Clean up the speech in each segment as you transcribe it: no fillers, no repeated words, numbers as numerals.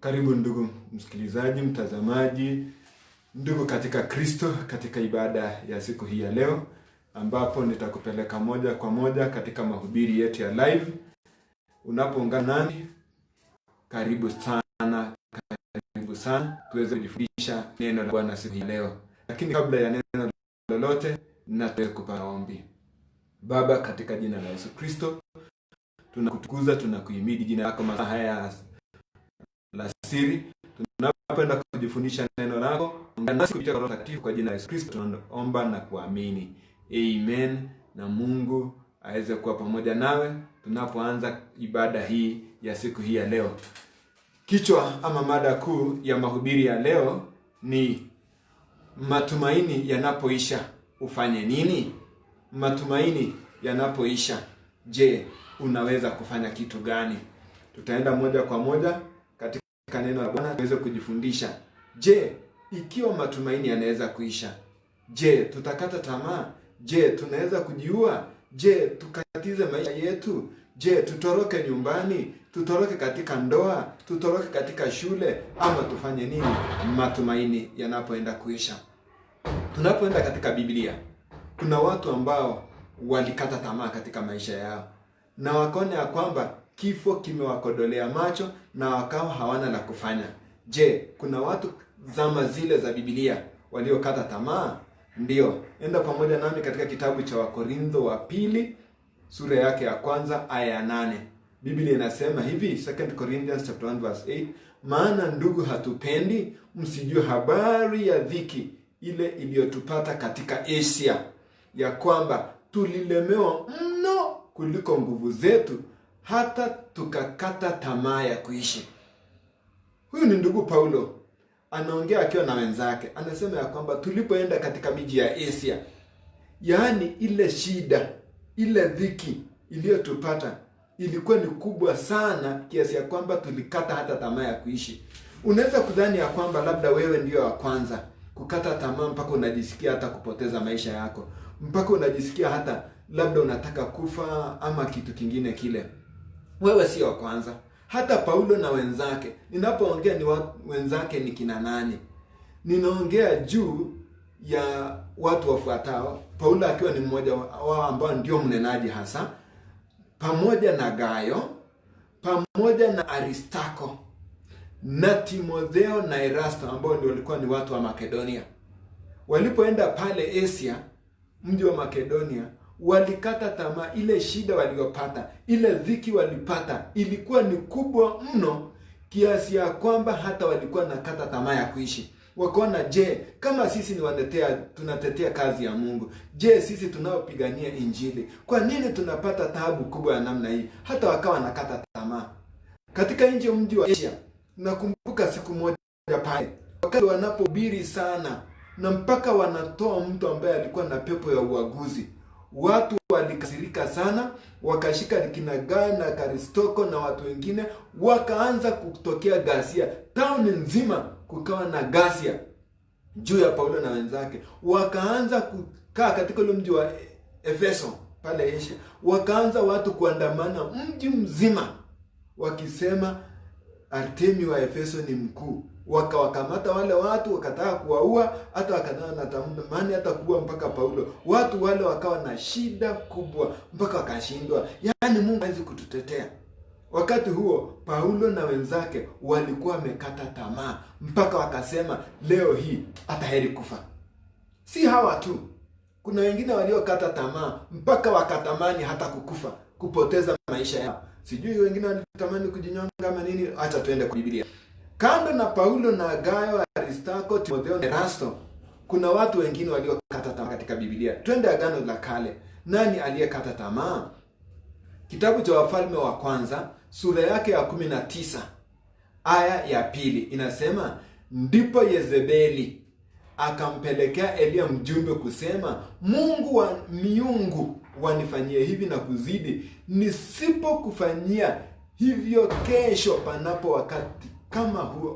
Karibu ndugu msikilizaji, mtazamaji, ndugu katika Kristo, katika ibada ya siku hii ya leo, ambapo nitakupeleka moja kwa moja katika mahubiri yetu ya live. Unapoungana nami, karibu sana tuweze kujifundisha neno la Bwana siku hii ya leo. Lakini kabla ya neno lolote, nitakupa maombi. Baba, katika jina la Yesu Kristo, tunakutukuza, tunakuhimidi jina lako masaa haya la siri. Tunapenda kujifundisha neno lako. Ungana nasi kupitia Roho Mtakatifu kwa jina la Yesu Kristo tunaomba na kuamini. Amen. Na Mungu aweze kuwa pamoja nawe tunapoanza ibada hii ya siku hii ya leo. Kichwa ama mada kuu ya mahubiri ya leo ni matumaini yanapoisha ufanye nini? Matumaini yanapoisha, je, unaweza kufanya kitu gani? Tutaenda moja kwa moja katika neno la Bwana tuweze kujifundisha. Je, ikiwa matumaini yanaweza kuisha, je, tutakata tamaa? Je, tunaweza kujiua? Je, tukatize maisha yetu? Je, tutoroke nyumbani? Tutoroke katika ndoa? Tutoroke katika shule? Ama tufanye nini matumaini yanapoenda kuisha? Tunapoenda katika Biblia, kuna watu ambao walikata tamaa katika maisha yao, na wakaona ya kwamba kifo kimewakodolea macho na wakawa hawana la kufanya. Je, kuna watu zama zile za Biblia waliokata tamaa? Ndio. Enda pamoja nami katika kitabu cha Wakorintho wa pili, sura yake ya kwanza aya ya 8. Biblia inasema hivi, 2 Corinthians chapter 1 verse 8, maana ndugu hatupendi msijue habari ya dhiki ile iliyotupata katika Asia, ya kwamba tulilemewa mno kuliko nguvu zetu, hata tukakata tamaa ya kuishi. Huyu ni ndugu Paulo, anaongea akiwa na wenzake. Anasema ya kwamba tulipoenda katika miji ya Asia, yaani ile shida, ile dhiki iliyotupata ilikuwa ni kubwa sana kiasi ya kwamba tulikata hata tamaa ya kuishi. Unaweza kudhani ya kwamba labda wewe ndio wa kwanza kukata tamaa mpaka unajisikia hata kupoteza maisha yako, mpaka unajisikia hata labda unataka kufa ama kitu kingine kile. Wewe sio wa kwanza. Hata Paulo na wenzake, ninapoongea ni wenzake ni kina nani? Ninaongea juu ya watu wafuatao. Paulo akiwa ni mmoja wao ambao ndio mnenaji hasa, pamoja na Gayo, pamoja na Aristako, na Timotheo na Erasto ambao ndio walikuwa ni watu wa Makedonia. Walipoenda pale Asia, mji wa Makedonia, walikata tamaa. Ile shida waliopata, ile dhiki walipata ilikuwa ni kubwa mno kiasi ya kwamba hata walikuwa nakata tamaa ya kuishi. Wakaona, je, kama sisi ni tunatetea kazi ya Mungu, je, sisi tunaopigania Injili, kwa nini tunapata taabu kubwa ya namna hii? Hata wakawa nakata tamaa. Katika mji wa Asia, nakumbuka siku moja pale wakati wanapohubiri sana na mpaka wanatoa mtu ambaye alikuwa na pepo ya uaguzi, watu walikasirika sana, wakashika kina Gayo na Aristoko na watu wengine, wakaanza kutokea ghasia. Town nzima kukawa na ghasia juu ya Paulo na wenzake. Wakaanza kukaa katika ule mji wa Efeso pale Asia. Wakaanza watu kuandamana mji mzima wakisema Artemi wa Efeso ni mkuu. Wakawakamata wale watu, wakataka kuwaua, hata wakataka na tamani hata kuua mpaka Paulo. Watu wale wakawa na shida kubwa mpaka wakashindwa. Yaani Mungu hawezi kututetea. Wakati huo Paulo na wenzake walikuwa wamekata tamaa mpaka wakasema leo hii hata heri kufa. Si hawa tu, kuna wengine waliokata tamaa mpaka wakatamani hata kukufa, kupoteza maisha yao. Sijui wengine walitamani kujinyonga ama nini. Acha tuende kwa Biblia. Kando na Paulo na Gayo, Aristako, Timotheo na Erasto, kuna watu wengine waliokata tamaa katika Biblia. Twende Agano la Kale. Nani aliyekata tamaa? Kitabu cha Wafalme wa kwanza, sura yake ya 19, aya ya 2 inasema, ndipo Yezebeli akampelekea Elia mjumbe kusema, Mungu wa miungu wanifanyie hivi na kuzidi, nisipokufanyia hivyo kesho panapo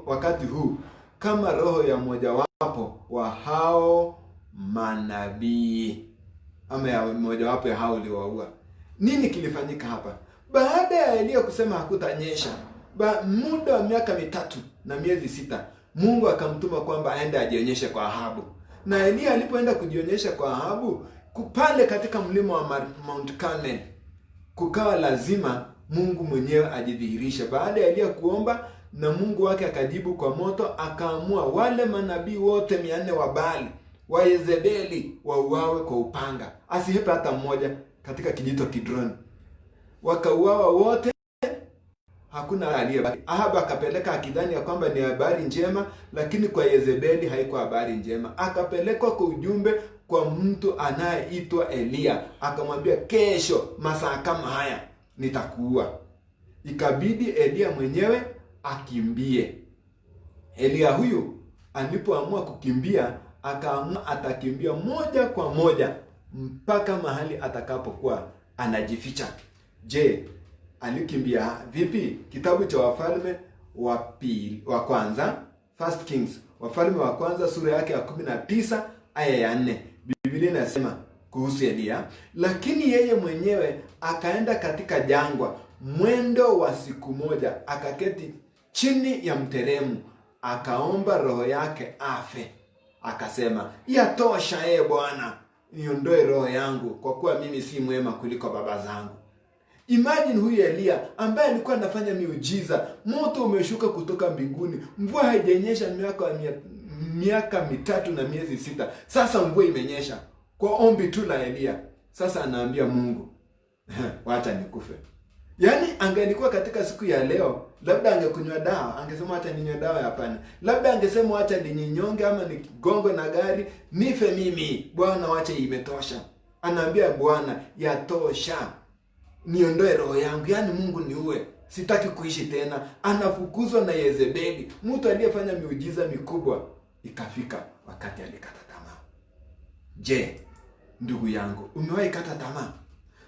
wakati huu, kama roho ya mojawapo wa hao manabii, ama ya mojawapo ya hao uliowaua. Nini kilifanyika hapa? Baada ya Elia kusema hakutanyesha, muda wa miaka 3 na miezi 6, Mungu akamtuma kwamba aende ajionyeshe kwa Ahabu. Na Elia alipoenda kujionyesha kwa Ahabu pale katika mlima wa Mount Carmel, kukawa lazima Mungu mwenyewe ajidhihirishe. Baada ya Elia kuomba na Mungu wake akajibu kwa moto, akaamua wale manabii wote 400 wa Baali, wa Yezebeli wauawe kwa upanga, asihepe hata mmoja, katika kijito Kidron. Wakauawa wote, hakuna aliyebaki. Ahabu akapeleka akidhani ya kwamba ni habari njema, lakini kwa Yezebeli haikuwa habari njema. Akapelekwa kwa ujumbe kwa mtu anayeitwa Elia, akamwambia kesho masaa kama haya nitakuua. Ikabidi Elia mwenyewe akimbie. Elia huyu alipoamua kukimbia, akaamua atakimbia moja kwa moja mpaka mahali atakapokuwa anajificha. Je, alikimbia vipi? Kitabu cha Wafalme wa kwanza, First Kings, Wafalme wa kwanza sura yake ya 19 aya ya 4. Biblia inasema kuhusu Elia, lakini yeye mwenyewe akaenda katika jangwa mwendo wa siku moja, akaketi chini ya mteremu, akaomba roho yake afe. Akasema, yatosha Bwana, niondoe roho yangu, kwa kuwa mimi si mwema kuliko baba zangu. Imagine huyu Elia ambaye alikuwa anafanya miujiza, moto umeshuka kutoka mbinguni, mvua haijanyesha miaka 3 na miezi 6. Sasa mvua imenyesha kwa ombi tu la Elia. Sasa anaambia Mungu, wacha nikufe. Yaani angelikuwa katika siku ya leo, labda angekunywa dawa, angesema acha ninywe dawa, hapana. Labda angesema acha ninyonge ama nikigongwe na gari nife mimi. Bwana wacha, imetosha. Anaambia Bwana, yatosha, niondoe roho yangu, yaani Mungu niue, sitaki kuishi tena. Anafukuzwa na Yezebeli, mtu aliyefanya miujiza mikubwa. Ikafika wakati alikata tamaa. Je, ndugu yangu, umewahi kata tamaa?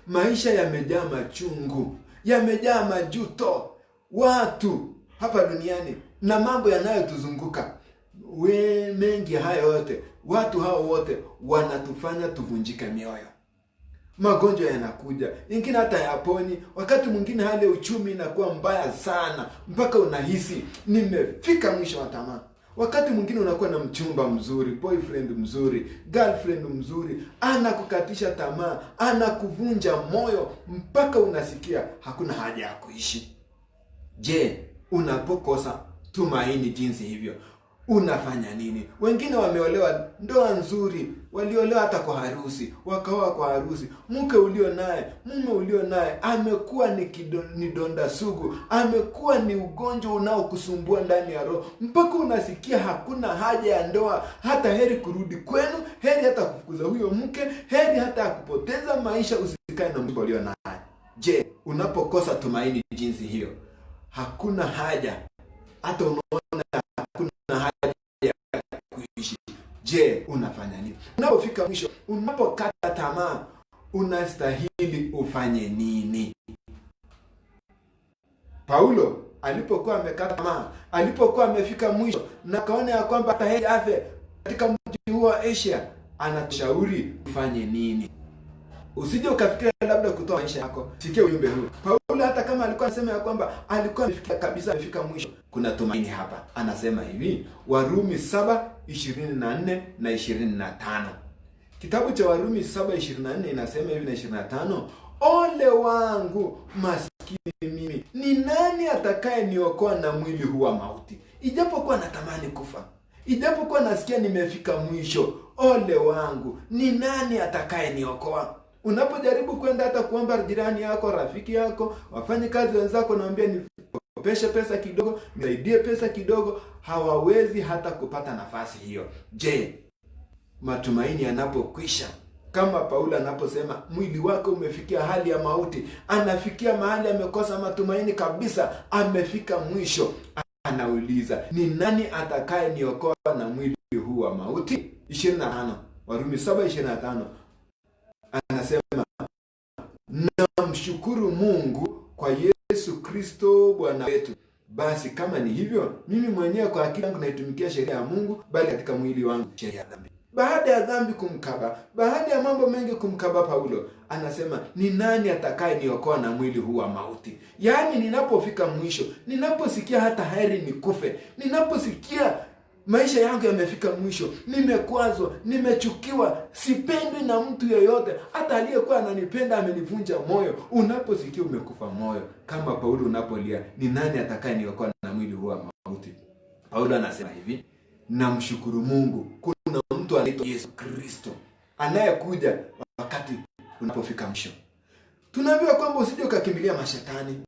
Maisha yamejaa machungu, yamejaa majuto, watu hapa duniani na mambo yanayotuzunguka. Mengi hayo yote, watu hao wote wanatufanya tuvunjike mioyo. Magonjwa yanakuja, ingine hata yaponi. Wakati mwingine hali ya uchumi inakuwa mbaya sana, mpaka unahisi nimefika mwisho wa tamaa. Wakati mwingine unakuwa na mchumba mzuri, boyfriend mzuri, girlfriend mzuri, anakukatisha tamaa, anakuvunja moyo, mpaka unasikia hakuna haja ya kuishi. Je, unapokosa tumaini jinsi hivyo, unafanya nini? Wengine wameolewa ndoa nzuri, waliolewa hata kwa harusi, wakaoa kwa harusi. Mke ulio naye, mume ulio naye amekuwa ni donda sugu, amekuwa ni ugonjwa unaokusumbua ndani ya roho, mpaka unasikia hakuna haja ya ndoa. Hata heri kurudi kwenu, heri hata kufukuza huyo mke, heri hata kupoteza maisha, usikae na mtu ulio naye. Je, unapokosa tumaini jinsi hiyo, hakuna haja, hata unaona hakuna haja ya kuishi. Je, unafanya nini? Unapofika mwisho, unapokata tamaa, unastahili ufanye nini? Paulo alipokuwa amekata tamaa, alipokuwa amefika mwisho na kaona ya kwamba hata yeye afe katika mji huo wa Asia, anatushauri ufanye nini? Usije ukafikiria labda kutoa maisha yako. Sikia ujumbe huu. Paulo hata kama alikuwa anasema ya kwamba alikuwa amefikia kabisa, amefika mwisho, kuna tumaini hapa. Anasema hivi, Warumi 7:24 na 25. Kitabu cha Warumi 7:24 inasema hivi na 25, ole wangu maskini mimi, ni nani atakaye niokoa na mwili huu wa mauti? Ijapokuwa natamani kufa, ijapokuwa nasikia nimefika mwisho, ole wangu, ni nani atakaye niokoa? Unapojaribu kwenda hata kuomba jirani yako, rafiki yako, wafanye kazi wenzako, naambia nikopeshe pesa kidogo, nisaidie pesa kidogo, hawawezi hata kupata nafasi hiyo. Je, matumaini yanapokwisha, kama Paulo anaposema mwili wake umefikia hali ya mauti, anafikia mahali amekosa matumaini kabisa, amefika mwisho, anauliza ni nani atakaye niokoa na mwili huu wa mauti? 25, Warumi 7:25 anasema namshukuru Mungu kwa Yesu Kristo Bwana wetu. Basi kama ni hivyo, mimi mwenyewe kwa akili yangu naitumikia sheria ya Mungu, bali katika mwili wangu sheria ya dhambi. Baada ya dhambi kumkaba, baada ya mambo mengi kumkaba Paulo, anasema ni nani atakaye niokoa na mwili huu wa mauti? Yaani ninapofika mwisho, ninaposikia hata heri nikufe, ninaposikia maisha yangu yamefika mwisho, nimekwazwa, nimechukiwa, sipendwi na mtu yeyote, hata aliyekuwa ananipenda amenivunja moyo. Unaposikia umekufa moyo kama Paulo, unapolia, ni nani atakaye niokoa na mwili huu wa mauti? Paulo anasema hivi, namshukuru Mungu kuna mtu anaitwa Yesu Kristo anayekuja wakati unapofika mwisho. Tunaambiwa kwamba usije ukakimbilia mashetani.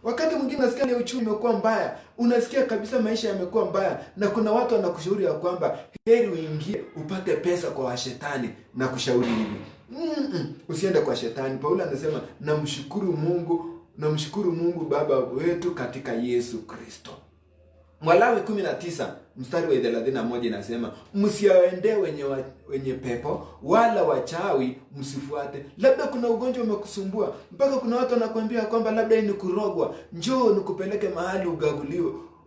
Wakati mwingine unasikia ni uchumi umekuwa mbaya, unasikia kabisa maisha yamekuwa mbaya, na kuna watu wanakushauri ya kwamba heri uingie upate pesa kwa washetani, na kushauri hivi. Usiende kwa shetani. Paulo anasema namshukuru Mungu Baba wetu katika Yesu Kristo. Walawi 19 mstari wa 31 inasema, msiwaendee wenye pepo wala wachawi msifuate. Labda kuna ugonjwa umekusumbua, mpaka kuna watu wanakuambia kwamba labda ni kurogwa, njoo nikupeleke mahali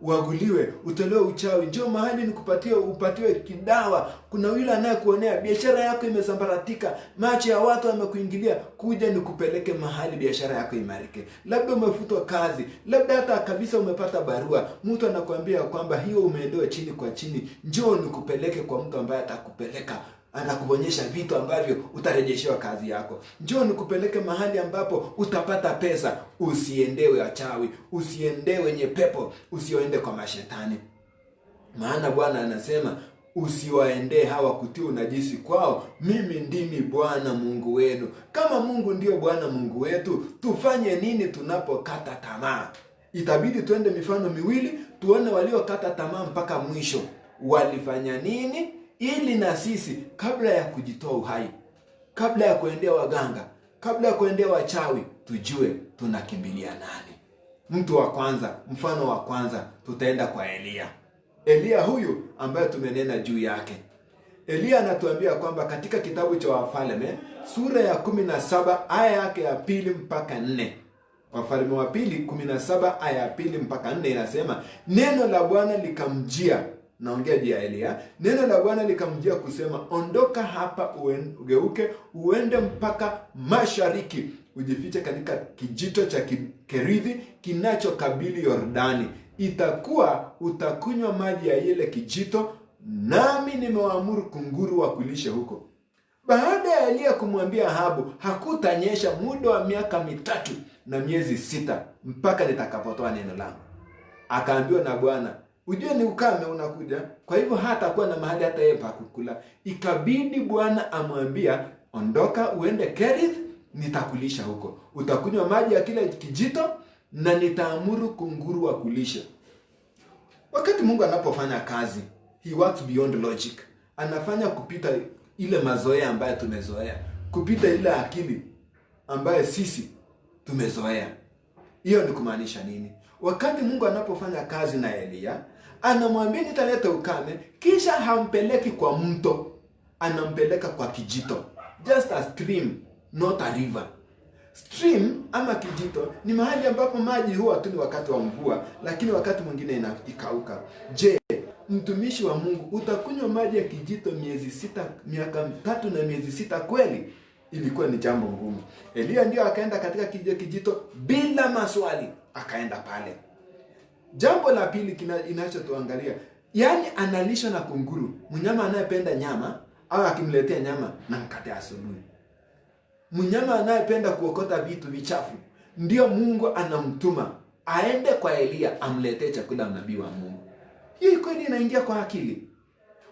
uaguliwe, utolewe uchawi, njoo mahali upatiwe kidawa. Kuna yule anayekuonea biashara yako imesambaratika, macho ya watu wamekuingilia, kuja nikupeleke mahali biashara yako imarike. Labda umefutwa kazi, labda hata kabisa umepata barua, mtu anakuambia kwamba hiyo umeendewa chini kwa chini, njoo nikupeleke kwa mtu ambaye anakuonyesha vitu ambavyo utarejeshewa kazi yako. Njoo nikupeleke mahali ambapo utapata pesa. Usiendewe wachawi, usiendewe wenye pepo, usiende kwa mashetani. Maana Bwana anasema usiwaendee hawa kutii unajisi kwao, mimi ndimi Bwana Mungu wenu. Kama Mungu ndio Bwana Mungu wetu, tufanye nini tunapokata tamaa? Itabidi tuende mifano miwili tuone waliokata tamaa mpaka mwisho walifanya nini, ili na sisi kabla ya kujitoa uhai, kabla ya kuendea waganga, kabla ya kuendea wachawi, tujue tunakimbilia nani. Mtu wa kwanza, mfano wa kwanza, tutaenda kwa Elia. Elia huyu ambaye tumenena juu yake. Elia anatuambia kwamba katika kitabu cha Wafalme sura ya 17 aya yake ya 2 mpaka 4. Wafalme wa pili 17 aya ya 2 mpaka 4 inasema, neno la Bwana likamjia, naongea juu ya Elia. Neno la Bwana likamjia kusema, ondoka hapa ugeuke uende mpaka mashariki, ujifiche katika kijito cha Kerithi kinachokabili Yordani. Itakuwa utakunywa maji ya ile kijito, nami nimewaamuru kunguru wakulishe huko. Baada ya Elia kumwambia Ahabu, hakutanyesha muda wa miaka 3 na miezi 6 mpaka nitakapotoa neno langu. Akaambiwa na Bwana, ujue ni ukame unakuja, kwa hivyo hatakuwa na mahali hata yeye pa kukula. Ikabidi Bwana amwambia, ondoka uende Kerith, nitakulisha huko. Utakunywa maji ya kile kijito na nitaamuru kunguru wakulishe. Wakati Mungu anapofanya kazi, he works beyond logic. Anafanya kupita ile mazoea ambayo tumezoea, kupita ile akili ambayo sisi tumezoea. Hiyo ni kumaanisha nini? Wakati Mungu anapofanya kazi na Elia, anamwambia nitaleta ukame, kisha hampeleki kwa mto, anampeleka kwa kijito. Just a stream, not a river. Stream ama kijito ni mahali ambapo maji huwa tu ni wakati wa mvua, lakini wakati mwingine ikauka. Je, mtumishi wa Mungu utakunywa maji ya kijito miaka 3 na miezi 6 kweli? Ilikuwa ni jambo ngumu. Elia ndio akaenda katika kijito bila maswali, akaenda pale. Jambo la pili inachotuangalia, yani analishwa na kunguru, mnyama anayependa nyama, au akimletea nyama na mkate asubuhi. Mnyama anayependa kuokota vitu vichafu, ndio Mungu anamtuma aende kwa Elia amletee chakula nabii wa Mungu. Hii kweli inaingia kwa akili?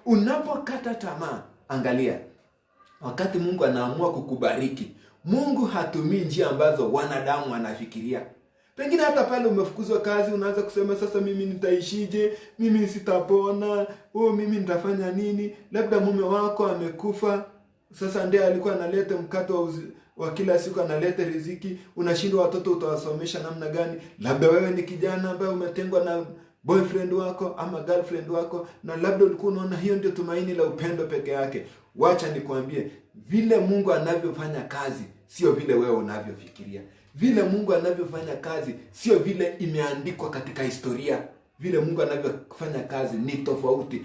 Unapokata tamaa, angalia, wakati Mungu anaamua kukubariki, Mungu hatumii njia ambazo wanadamu wanafikiria. Pengine hata pale umefukuzwa kazi, unaanza kusema sasa mimi nitaishije? Mimi sitapona. Mimi nitafanya nini? Labda mume wako amekufa. Sasa ndiye alikuwa analeta mkate wa kila siku, analeta riziki. Unashindwa watoto utawasomesha namna gani? Labda wewe ni kijana ambaye umetengwa na boyfriend wako ama girlfriend wako, na labda ulikuwa unaona hiyo ndio tumaini la upendo peke yake. Wacha nikwambie, vile Mungu anavyofanya kazi sio vile wewe unavyofikiria. Vile Mungu anavyofanya kazi sio vile imeandikwa katika historia. Vile Mungu anavyofanya kazi ni tofauti.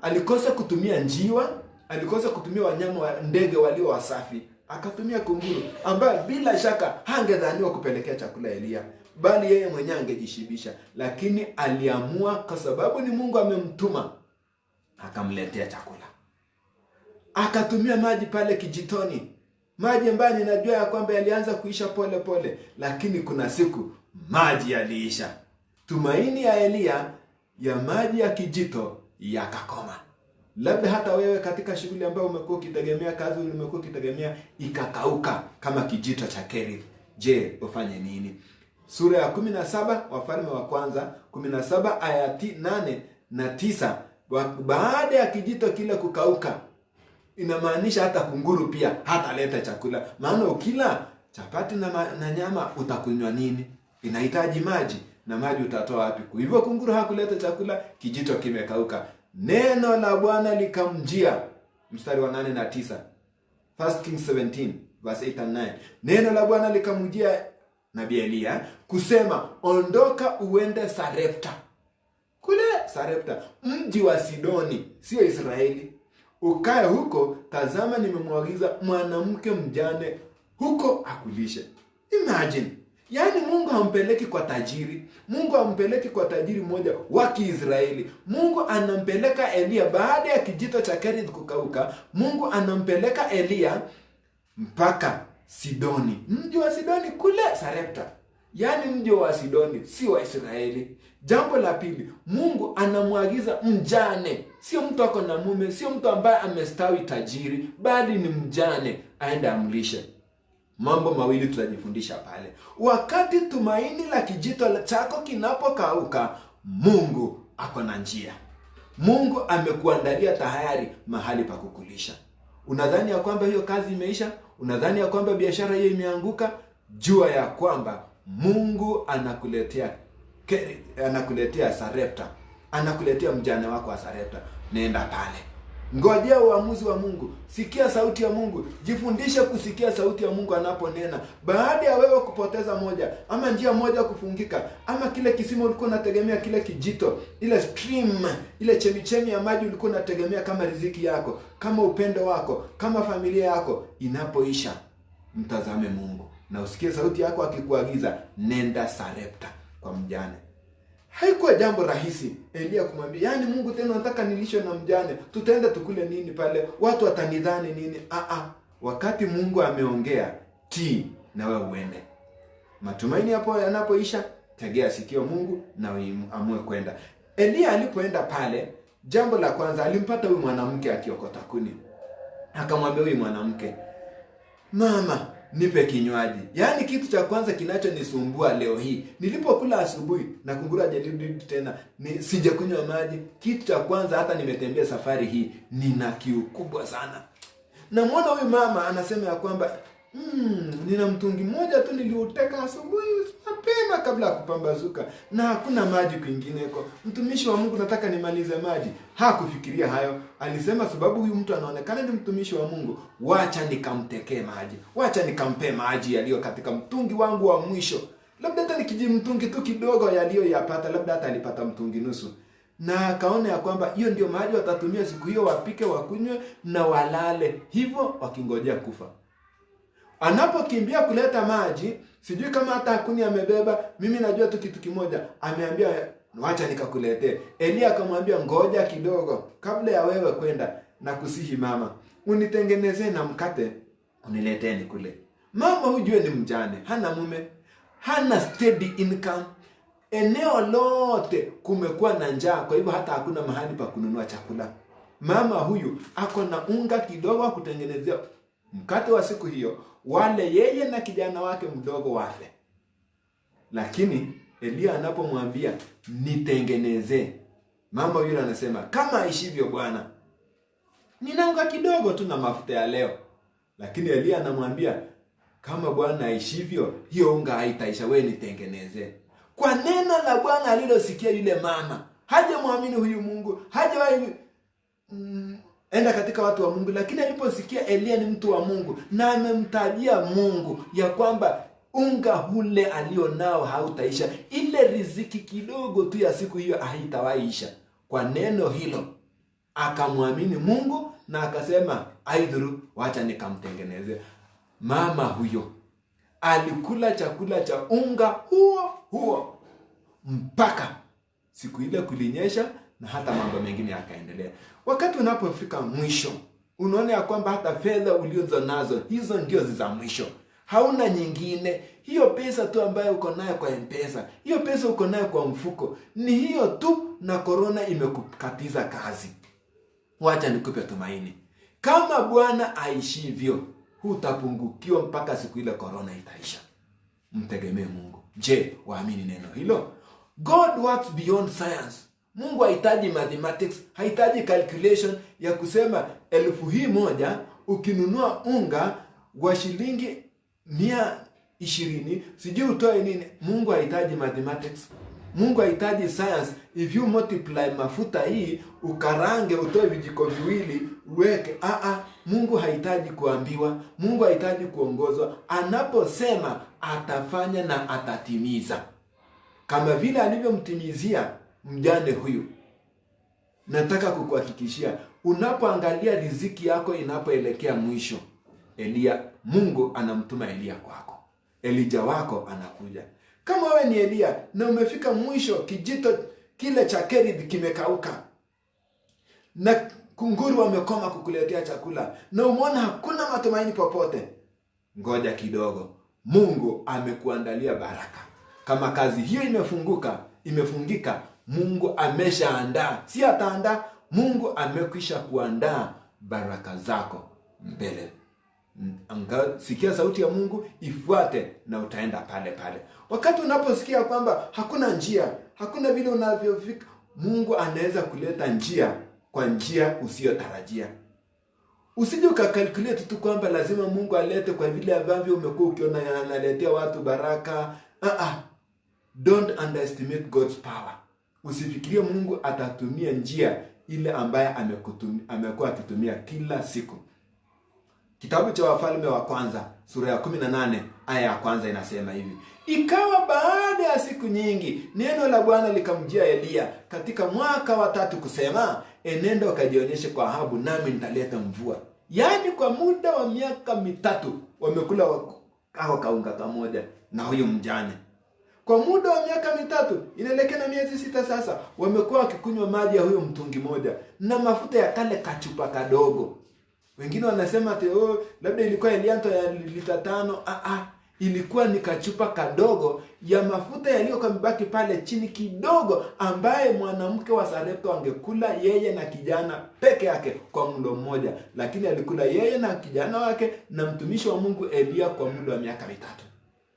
Alikosa kutumia njiwa, alikosa kutumia wanyama wa ndege walio wasafi, akatumia kunguru ambaye bila shaka hangedhaniwa kupelekea chakula Elia, bali yeye mwenyewe angejishibisha. Lakini aliamua kwa sababu ni Mungu amemtuma, akamletea chakula. Akatumia maji pale kijitoni, maji ambayo ninajua ya kwamba yalianza kuisha pole pole, lakini kuna siku maji yaliisha. Tumaini ya Elia ya maji ya kijito yakakoma. Labda hata wewe katika shughuli ambayo umekuwa ukitegemea, kazi umekuwa ukitegemea, ikakauka kama kijito cha Kerith. Je, ufanye nini? Sura ya 17 Wafalme wa kwanza 17 aya 8 na 9. Baada ya kijito kile kukauka, inamaanisha hata kunguru pia hataleta chakula. Maana ukila chapati na nyama utakunywa nini? Inahitaji maji, na maji utatoa wapi? Kwa hivyo kunguru hakuleta chakula, kijito kimekauka. Neno la Bwana likamjia, mstari wa 8 na 9. 1 Kings 17 verse 8 and 9. Neno la Bwana likamjia nabii Elia kusema, ondoka uende Sarepta. Kule Sarepta, mji wa Sidoni, sio Israeli. Ukae huko, tazama nimemwagiza mwanamke mjane huko akulishe. Imagine. Yaani Mungu hampeleki kwa tajiri. Mungu hampeleki kwa tajiri mmoja wa Kiisraeli. Mungu anampeleka Elia baada ya kijito cha Kerith kukauka. Mungu anampeleka Elia mpaka Sidoni. Mji wa Sidoni kule Sarepta. Yaani mji wa Sidoni si wa Israeli. Jambo la pili, Mungu anamwagiza mjane, sio mtu ako na mume, sio mtu ambaye amestawi tajiri, bali ni mjane aende amlishe. Mambo mawili tutajifundisha pale. Wakati tumaini la kijito chako kinapokauka, Mungu ako na njia. Mungu amekuandalia tayari mahali pa kukulisha. Unadhani ya kwamba hiyo kazi imeisha? Unadhani ya kwamba biashara hiyo imeanguka? Jua ya kwamba Mungu anakuletea Sarepta. Anakuletea mjane wako wa Sarepta. Nenda pale. Ngojea uamuzi wa Mungu. Sikia sauti ya Mungu. Jifundishe kusikia sauti ya Mungu anaponena. Baada ya wewe kupoteza moja, ama njia moja kufungika, ama kile kisima ulikuwa unategemea, kile kijito, ile stream, ile chemichemi ya maji ulikuwa unategemea kama riziki yako, kama upendo wako, kama familia yako, inapoisha, mtazame Mungu na usikie sauti yako akikuagiza, nenda Sarepta kwa mjane. Haikuwa jambo rahisi Elia kumwambia, yaani Mungu tena nataka nilishe na mjane, tutaenda tukule nini pale, watu watanidhani nini? Wakati Mungu ameongea, tii na wewe uende. Matumaini hapo yanapoisha, tegea sikio Mungu na amue kwenda. Elia alipoenda pale, jambo la kwanza alimpata huyu mwanamke akiokota kuni. Akamwambia huyu mwanamke, mama, nipe kinywaji. Yaani kitu cha kwanza kinachonisumbua leo hii, nilipokula asubuhi na kungura hajarudi tena, sijakunywa maji. Kitu cha kwanza, hata nimetembea safari hii, nina kiu kubwa sana. Na muona huyu mama anasema ya kwamba nina mtungi mmoja tu niliuteka asubuhi mapema kabla ya kupambazuka, na hakuna maji kwingineko. Mtumishi wa Mungu, nataka nimalize maji. Hakufikiria hayo. Alisema sababu huyu mtu anaonekana ni mtumishi wa Mungu, wacha nikamtekee maji. Wacha nikampe maji yaliyo katika mtungi wangu wa mwisho. Labda hata nikijimtungi tu kidogo yaliyoyapata, labda hata alipata mtungi nusu. Na akaona ya kwamba hiyo ndio maji watatumia siku hiyo, wapike, wakunywe na walale. Hivyo wakingojea kufa. Anapokimbia kuleta maji, sijui kama hata hakuni amebeba, mimi najua tu kitu kimoja, ameambia wacha nikakuletee. Elia akamwambia, ngoja kidogo kabla ya wewe kwenda, na kusihi mama, unitengenezee na mkate uniletee nikule. Mama hujue ni mjane, hana mume, hana steady income. Eneo lote kumekuwa na njaa, kwa hivyo hata hakuna mahali pa kununua chakula. Mama huyu ako na unga kidogo kutengenezea mkate wa siku hiyo, wale yeye na kijana wake mdogo wafe. Lakini Elia anapomwambia nitengeneze, mama yule anasema, kama aishivyo Bwana, nina unga kidogo tu na mafuta ya leo. Lakini Elia anamwambia, kama Bwana aishivyo, hiyo unga haitaisha, wewe nitengeneze. Kwa neno la Bwana alilosikia yule mama, hajamwamini huyu Mungu, hajawahi enda katika watu wa Mungu. Lakini aliposikia Elia ni mtu wa Mungu na amemtajia Mungu ya kwamba unga ule alionao hautaisha, ile riziki kidogo tu ya siku hiyo haitawaisha, kwa neno hilo akamwamini Mungu na akasema aidhuru, wacha nikamtengeneze. Mama huyo alikula chakula cha unga huo mpaka siku ile kulinyesha, na hata mambo mengine yakaendelea. Wakati unapofika mwisho, unaona ya kwamba hata fedha ulizo nazo hizo ndio za mwisho, hauna nyingine. Hiyo pesa tu ambayo uko nayo kwa M-Pesa, hiyo pesa uko nayo kwa mfuko, ni hiyo tu, na korona imekukatiza kazi. Wacha nikupe tumaini, kama Bwana aishivyo, hutapungukiwa mpaka siku ile korona itaisha. Mtegemee Mungu. Je, waamini neno hilo? God works beyond science. Mungu hahitaji mathematics, hahitaji calculation ya kusema 1,000 ukinunua unga wa shilingi 120 sijui utoe nini. Mungu hahitaji mathematics. Mungu hahitaji science. If you multiply mafuta hii ukarange utoe vijiko viwili uweke. Mungu hahitaji kuambiwa, Mungu hahitaji kuongozwa. Anaposema atafanya na atatimiza, kama vile alivyomtimizia mjane huyu. Nataka kukuhakikishia, unapoangalia riziki yako inapoelekea mwisho, Mungu anamtuma Elia kwako. Elija wako anakuja. Kama wewe ni Elia na umefika mwisho, kijito kile cha Kerith kimekauka na kunguru wamekoma kukuletea chakula, na umeona hakuna matumaini popote, ngoja kidogo. Mungu amekuandalia baraka. Kama kazi hiyo imefungika, Mungu ameshaandaa. Si ataandaa, Mungu amekwisha kuandaa baraka zako mbele. Sikia sauti ya Mungu, ifuate na utaenda pale pale. Wakati unaposikia kwamba hakuna njia, hakuna vile unavyofika, Mungu anaweza kuleta njia kwa njia usiyotarajia. Usije ukakalculate tu kwamba lazima Mungu alete kwa vile ambavyo umekuwa ukiona analetea watu baraka. Don't underestimate God's power. Usifikirie Mungu atatumia njia ile ambaye amekuwa akitumia kila siku. Kitabu cha Wafalme wa kwanza sura ya 18 aya ya kwanza inasema hivi: ikawa baada ya siku nyingi, neno la Bwana likamjia Elia katika mwaka wa 3 kusema, enenda ukajionyeshe kwa Ahabu, nami nitaleta mvua. Yaani kwa muda wa miaka 3 wamekula kaunga kamoja na huyo mjane. Kwa muda wa miaka 3, inaelekea na miezi 6 sasa, wamekuwa wakikunywa maji ya huyo mtungi moja na mafuta ya kale kachupa kadogo. Wengine wanasema labda ilikuwa Elianto ya lita 5. Ilikuwa ni kachupa kadogo ya mafuta yaliyokuwa mabaki pale chini kidogo, ambaye mwanamke wa Sarepta angekula yeye na kijana peke yake kwa mlo mmoja, lakini alikula yeye na kijana wake na mtumishi wa Mungu Elia kwa muda wa miaka 3.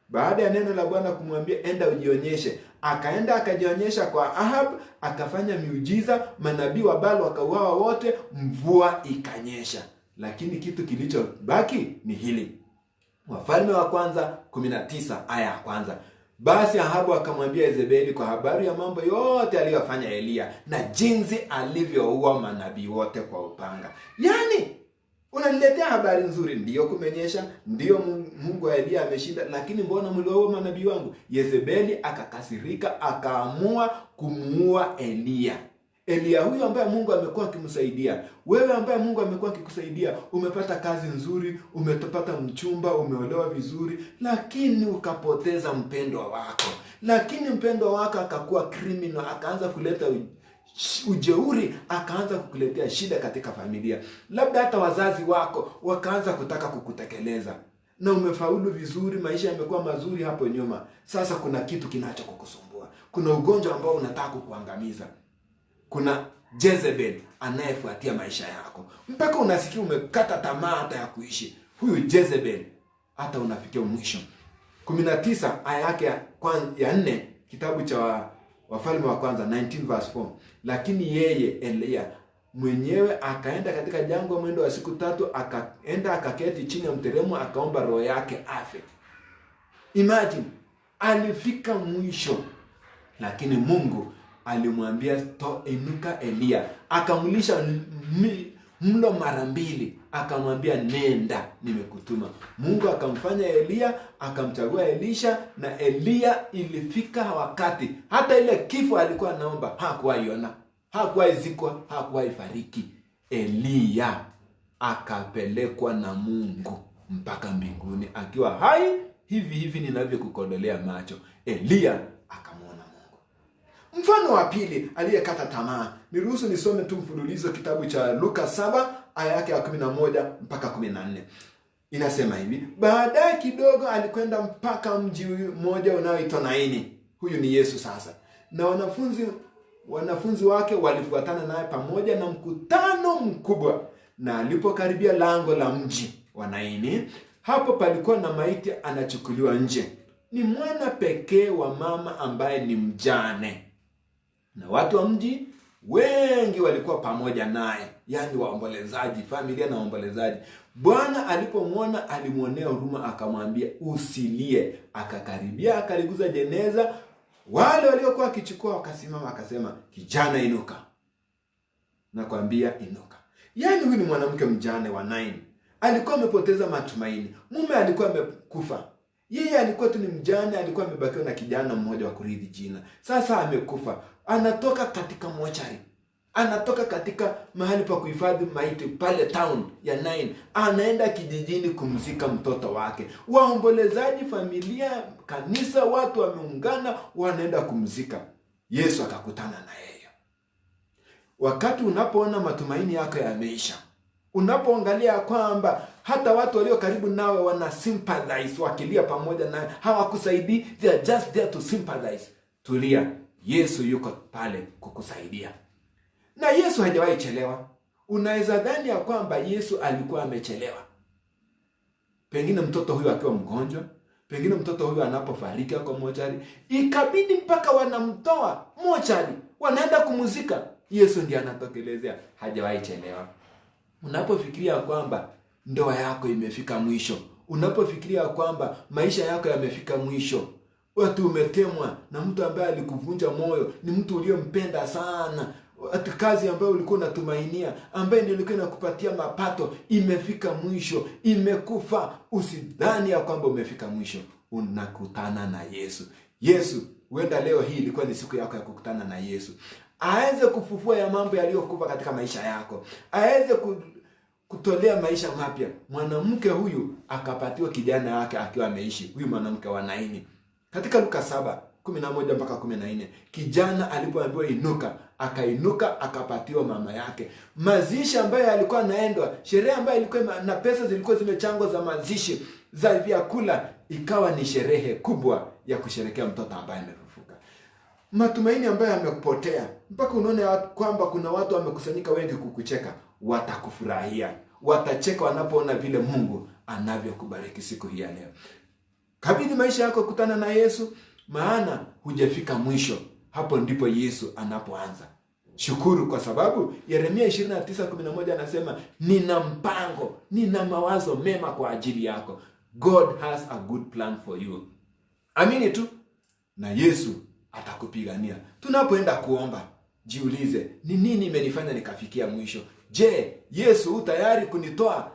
Baada ya neno la Bwana kumwambia enda ujionyeshe, akaenda akajionyesha kwa Ahab, akafanya miujiza, manabii wa Baal wakauawa wote, mvua ikanyesha. Lakini kitu kilichobaki ni hili. Wafalme wa kwanza 19 aya ya kwanza. Basi Ahabu akamwambia Yezebeli kwa habari ya mambo yote aliyofanya Elia na jinsi alivyoua manabii wote kwa upanga. Yaani, unaniletea habari nzuri, ndio kumenyesha, ndio Mungu wa Elia ameshinda, lakini mbona mliwaua manabii wangu? Yezebeli akakasirika, akaamua kumuua Elia. Elia huyo ambaye Mungu amekuwa akimsaidia. Wewe ambaye Mungu amekuwa akikusaidia, umepata kazi nzuri, umepata mchumba, umeolewa vizuri, lakini ukapoteza mpendwa wako. Lakini mpendwa wako akakuwa criminal, akaanza kuleta ujeuri, akaanza kukuletea shida katika familia. Labda hata wazazi wako wakaanza kutaka kukutekeleza. Na umefaulu vizuri, maisha yamekuwa mazuri hapo nyuma. Sasa kuna kitu kinachokukusumbua. Kuna ugonjwa ambao unataka kukuangamiza. Kuna Jezebel anayefuatia maisha yako, mpaka unasikia umekata tamaa hata ya kuishi. Huyu Jezebel hata unafikia mwisho. 19 aya yake ya 4, kitabu cha Wafalme wa kwanza 19 verse 4. Lakini yeye Elia mwenyewe akaenda katika jangwa mwendo wa siku 3, akaenda akaketi chini ya mteremo, akaomba roho yake afe. Imagine, alifika mwisho, lakini Mungu alimwambia inuka Elia, akamlisha mlo mara 2, akamwambia nenda, nimekutuma. Mungu akamfanya Elia, akamchagua Elisha, na Elia ilifika wakati hata ile kifo alikuwa anaomba hakuwahi ona, hakuwahi zikwa, hakuwahi fariki. Elia akapelekwa na Mungu mpaka mbinguni akiwa hai hivi ninavyokukodolea macho. Elia akamwona Mungu. Mfano wa pili aliyekata tamaa, niruhusu nisome tu mfululizo kitabu cha Luka 7 aya yake ya 11 mpaka 14. Inasema hivi: baadaye kidogo alikwenda mpaka mji mmoja unaoitwa Naini. Huyu ni Yesu sasa. Na wanafunzi wake walifuatana naye pamoja na mkutano mkubwa. Na alipokaribia lango la mji wa Naini, hapo palikuwa na maiti anachukuliwa nje. Ni mwana pekee wa mama ambaye ni mjane. Na watu wa mji wengi walikuwa pamoja naye, yani waombolezaji, familia na waombolezaji. Bwana alipomwona alimwonea huruma, akamwambia usilie. Akakaribia, akaliguza jeneza. Wale waliokuwa wakichukua wakasimama, akasema, kijana inuka. Nakwambia inuka. Yani huyu ni mwanamke mjane wa Naini. Alikuwa amepoteza matumaini. Mume alikuwa amekufa. Yeye alikuwa tu ni mjane, alikuwa amebakiwa na kijana mmoja wa kurithi jina. Sasa amekufa. Anatoka katika mochari. Anatoka katika mahali pa kuhifadhi maiti pale town ya Naini. Anaenda kijijini kumzika mtoto wake. Waombolezaji, familia, kanisa, watu wameungana, wanaenda kumzika. Yesu akakutana na yeye. Wakati unapoona matumaini yako yameisha, unapoangalia kwamba hata watu walio karibu nawe wana sympathize, wakilia pamoja nawe, hawakusaidii, they are just there to sympathize, tulia. Yesu yuko pale kukusaidia. Na Yesu hajawahi chelewa. Unaweza dhani ya kwamba Yesu alikuwa amechelewa. Pengine mtoto huyu akiwa mgonjwa, pengine mtoto huyu anapofariki kwa mochari, ikabidi mpaka wanamtoa mochari, wanaenda kumuzika. Yesu ndiye anatokelezea, hajawahi chelewa. Unapofikiria kwamba ndoa yako imefika mwisho, unapofikiria kwamba maisha yako yamefika mwisho, watu umetemwa na mtu ambaye alikuvunja moyo, ni mtu uliyempenda sana, ati kazi ambayo ulikuwa unatumainia, ambaye ndiyo ilikuwa inakupatia mapato, imefika mwisho, imekufa, usidhani ya kwamba umefika mwisho. Unakutana na Yesu. Yesu, huenda leo hii ilikuwa ni siku yako ya kukutana na Yesu. Aweze kufufua ya mambo yaliyokufa katika maisha yako. Aweze kutolea maisha mapya. Mwanamke huyu akapatiwa kijana wake akiwa ameishi. Huyu mwanamke wa Naini. Katika Luka 7:11 mpaka 14, kijana alipoambiwa inuka, akainuka, akapatiwa mama yake. Mazishi ambayo alikuwa anaendwa, sherehe ambayo ilikuwa na pesa zilikuwa zimechangwa za mazishi, za vyakula, ikawa ni sherehe kubwa ya kusherehekea mtoto ambaye amefufuka. Matumaini ambayo yamepotea, mpaka unaona kwamba kuna watu wamekusanyika wengi kukucheka, watakufurahia. Watacheka wanapoona vile Mungu anavyokubariki siku hii ya leo. Kabidhi maisha yako kukutana na Yesu, maana hujafika mwisho. Hapo ndipo Yesu anapoanza. Shukuru kwa sababu Yeremia 29:11 anasema, nina mpango, nina mawazo mema kwa ajili yako. God has a good plan for you. Amini tu na Yesu atakupigania. Tunapoenda kuomba, jiulize, ni nini imenifanya nikafikia mwisho? Je, Yesu tayari kunitoa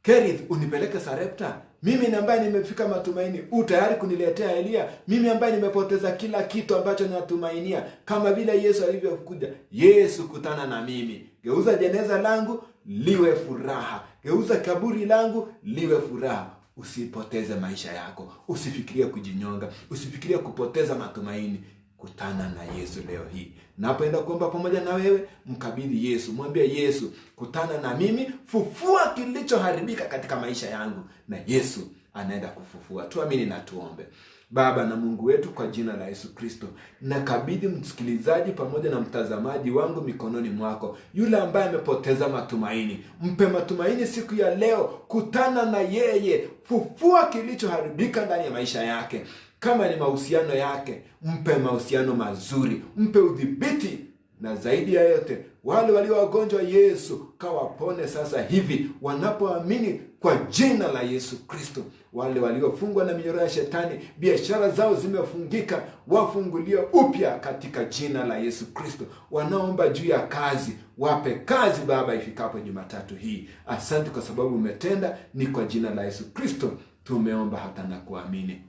Kerith unipeleke Sarepta? Mimi ambaye nimefika matumaini, tayari kuniletea Elia? Mimi ambaye nimepoteza kila kitu ambacho ninatumainia, kama vile Yesu alivyokuja. Yesu, kutana na mimi. Geuza jeneza langu liwe furaha. Geuza kaburi langu liwe furaha. Usipoteze maisha yako. Usifikirie kujinyonga. Usifikirie kupoteza matumaini. Kutana na Yesu leo hii. Napoenda kuomba pamoja na wewe, mkabidhi Yesu. Mwambie Yesu, kutana na mimi, fufua kilichoharibika katika maisha yangu. Na Yesu anaenda kufufua. Tuamini na tuombe. Baba na Mungu wetu, kwa jina la Yesu Kristo, nakabidhi msikilizaji pamoja na mtazamaji wangu mikononi mwako. Yule ambaye amepoteza matumaini, mpe matumaini siku ya leo. Kutana na yeye, fufua kilichoharibika ndani ya maisha yake. Kama ni mahusiano yake, mpe mahusiano mazuri, mpe udhibiti na zaidi ya yote wale walio wagonjwa, Yesu kawapone sasa hivi wanapoamini kwa jina la Yesu Kristo. Wale waliofungwa na minyororo ya shetani, biashara zao zimefungika, wafungulie upya katika jina la Yesu Kristo. Wanaomba juu ya kazi, wape kazi Baba ifikapo Jumatatu hii. Asante kwa sababu umetenda, ni kwa jina la Yesu Kristo tumeomba hata na kuamini.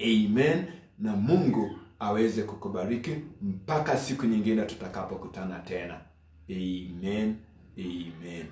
Amen. Na Mungu aweze kukubariki mpaka siku nyingine tutakapokutana tena. Amen. Amen.